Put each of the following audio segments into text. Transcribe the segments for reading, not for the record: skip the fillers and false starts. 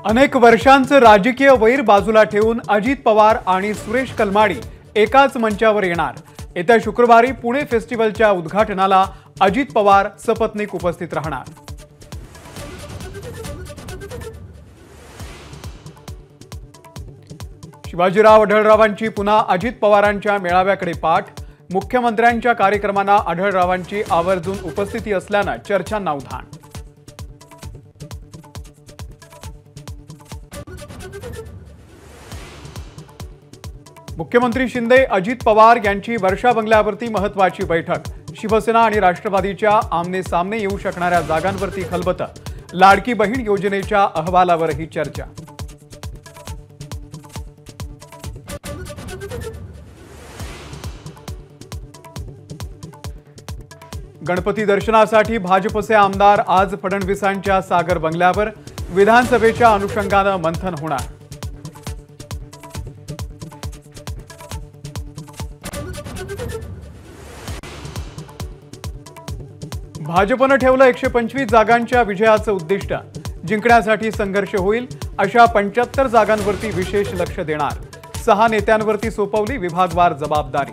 अनेक वर्षांचं राजकीय वैर बाजूला ठेवून अजित पवार आणि सुरेश कलमाडी एकाच मंचावर येणार। येत्या शुक्रवारी पुणे फेस्टिवलच्या उद्घाटनाला अजित पवार सपत्नीक उपस्थित राहणार। शिवाजीराव आढळरावांची पुन्हा अजित पवारांच्या मेळाव्याकडे पाठ। मुख्यमंत्र्यांच्या कार्यक्रमांना आढळरावांची आवर्जून उपस्थिती असल्याने चर्चांना उधाण। मुख्यमंत्री शिंदे अजित पवार यांची वर्षा बंगल्यावरती महत्त्वाची बैठक। शिवसेना आणि राष्ट्रवादीच्या आमने सामने येऊ शकणाऱ्या जागांवरती खलबत। लाडकी बहीण योजनेच्या अहवालावरही चर्चा। गणपती दर्शनासाठी भाजपचे आमदार आज फडणवीसांच्या सागर बंगल्यावर। विधानसभेच्या अनुषंगाने मंथन होणार। भाजपने ठेवलं 125 जागांच्या विजयाचं उद्दिष्ट। जिंकण्यासाठी संघर्ष होईल अशा 75 जागांवरती विशेष लक्ष देणार। 6 नेत्यांवरती सोपवली विभागवार जबाबदारी।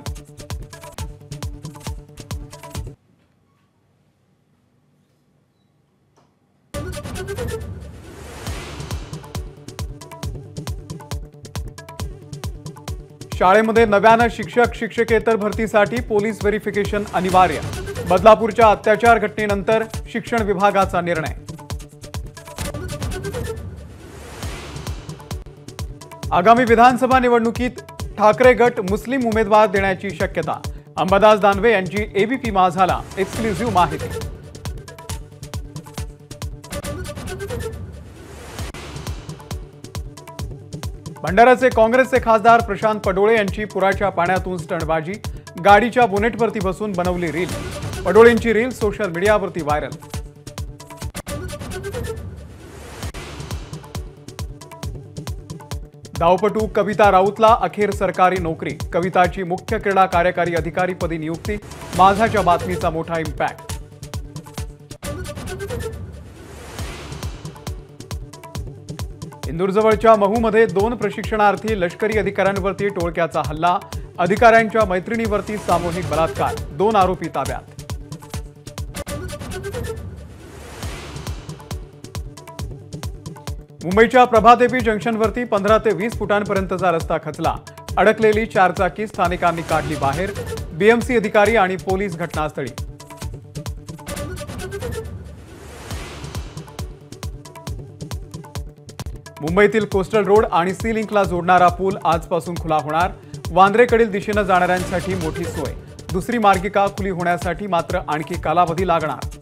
शाळेमध्ये नव्यानं शिक्षक शिक्षकेतर भरतीसाठी पोलीस व्हेरिफिकेशन अनिवार्य। बदलापूरच्या अत्याचार घटनेनंतर शिक्षण विभागाचा निर्णय। आगामी विधानसभा निवडणुकीत ठाकरे गट मुस्लिम उमेदवार देण्याची शक्यता। अंबादास दानवे यांची एबीपी माझाला एक्सक्लुझिव्ह माहिती। भंडाराचे काँग्रेसचे खासदार प्रशांत पडोळे यांची पुराच्या पाण्यातून स्टंटबाजी। गाडीच्या बोनेटवरती बसून बनवली रील। पडोळेंची रील सोशल मीडियावरती व्हायरल। धावपटू कविता राऊतला अखेर सरकारी नोकरी। कविताची मुख्य क्रीडा कार्यकारी अधिकारीपदी नियुक्ती। माझाच्या बातमीचा मोठा इम्पॅक्ट। इंदूरजवळच्या महूमध्ये 2 प्रशिक्षणार्थी लष्करी अधिकाऱ्यांवरती टोळक्याचा हल्ला। अधिकाऱ्यांच्या मैत्रिणीवरती सामूहिक बलात्कार। 2 आरोपी ताब्यात। मुंबईच्या प्रभादेवी जंक्शनवरती 15 ते 20 फुटांपर्यंतचा रस्ता खचला। अडकलेली 4 चाकी स्थानिकांनी काढली बाहेर। बीएमसी अधिकारी आणि पोलीस घटनास्थळी। मुंबईतील कोस्टल रोड आणि सी लिंकला जोडणारा पूल आजपासून खुला होणार। वांद्रेकडील दिशेने जाणाऱ्यांसाठी मोठी सोय। दुसरी मार्गिका खुली होण्यासाठी मात्र आणखी कालावधी लागणार।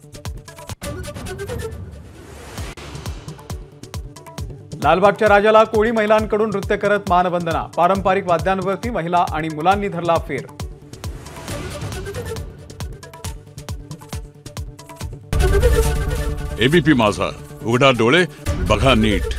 लालबागच्या राजाला कोळी महिलांकडून नृत्य करत मानवंदना। पारंपरिक वाद्यांवरती महिला आणि मुलांनी धरला फेर। एबीपी माझा, उघडा डोळे बघा नीट।